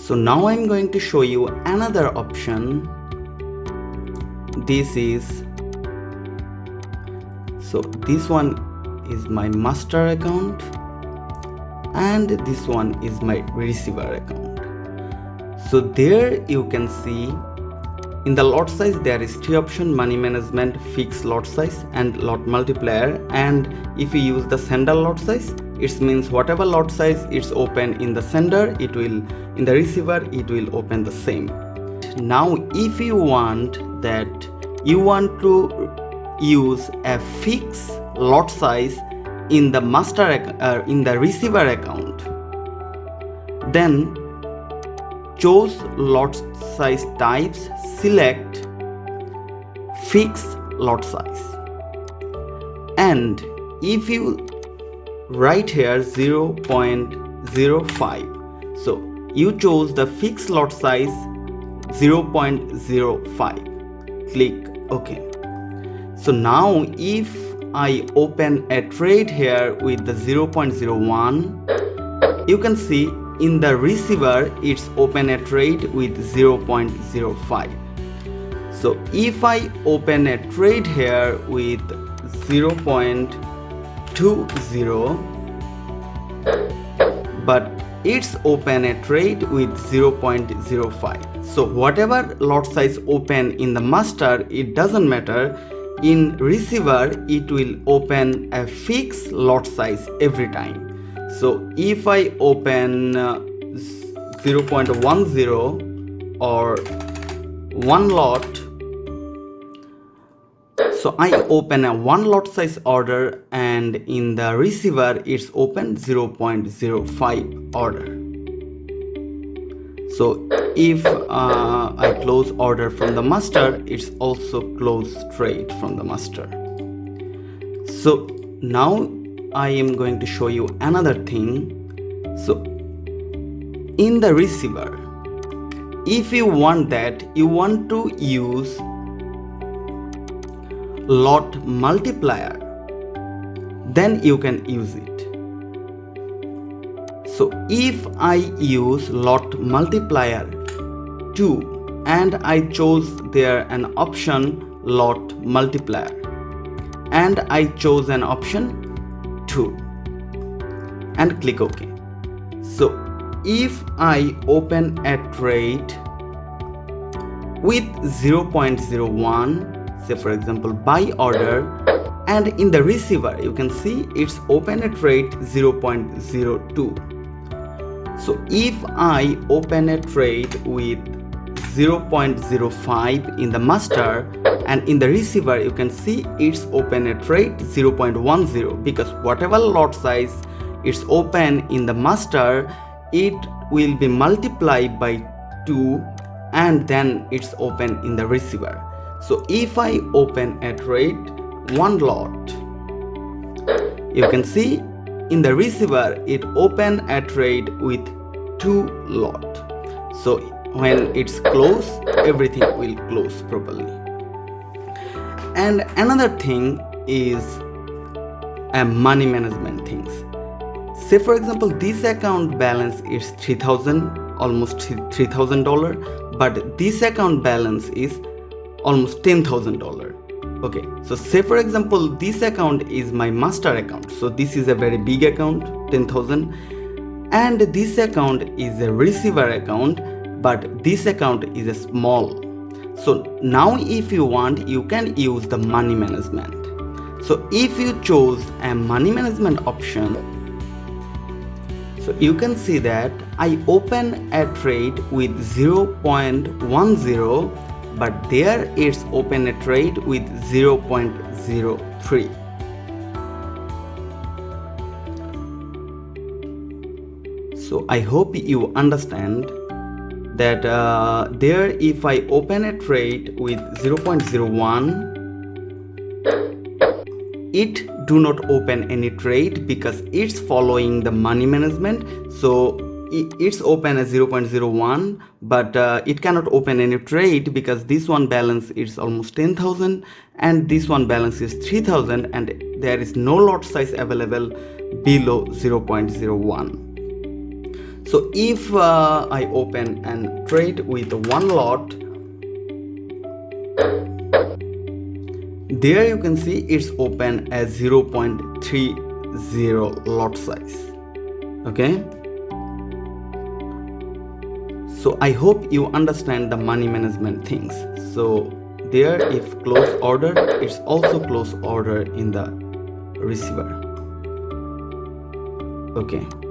So now I'm going to show you another option. This one is my master account and this one is my receiver account. So there you can see in the lot size there is three options: money management, fixed lot size and lot multiplier. And if you use the sender lot size, it means whatever lot size it's open in the sender, it will in the receiver it will open the same. Now if you want to use a fixed lot size in the in the receiver account, then choose lot size types, select fixed lot size, and if you write here 0.05, so you chose the fixed lot size 0.05, click OK. So now if I open a trade here with the 0.01, you can see in the receiver it's open a trade with 0.05. So if I open a trade here with 0.20, but it's open a trade with 0.05. So whatever lot size open in the master, it doesn't matter. In receiver it will open a fixed lot size every time. So if I open 0.10 or one lot, so I open a one lot size order, and in the receiver it's open 0.05 order. So if I close order from the master, it's also close trade from the master. So now I am going to show you another thing. So in the receiver, if you want to use lot multiplier, then you can use it. So if I use lot multiplier 2 and I chose there an option lot multiplier and I chose an option 2 and click OK. So if I open a trade with 0.01, say for example buy order, and in the receiver you can see it's open a trade 0.02. So if I open a trade with 0.05 in the master, and in the receiver you can see it's open a trade 0.10, because whatever lot size it's open in the master, it will be multiplied by 2 and then it's open in the receiver. So if I open a trade one lot, you can see in the receiver it open a trade with 2 lot. So when it's closed, everything will close properly. And another thing is a money management things. Say for example this account balance is almost $3,000, but this account balance is almost $10,000. Okay, so say for example this account is my master account, so this is a very big account, 10,000, and this account is a receiver account, but this account is a small. So now if you want, you can use the money management. So if you chose a money management option, so you can see that I open a trade with 0.10, but there it's open a trade with 0.03. So I hope you understand that there if I open a trade with 0.01, it do not open any trade because it's following the money management. So it's open as 0.01, but it cannot open any trade because this one balance is almost 10,000 and this one balance is 3,000, and there is no lot size available below 0.01. So if I open and trade with one lot, there you can see it's open as 0.30 lot size. Okay, so I hope you understand the money management things. So there, if close order, it's also close order in the receiver. Okay.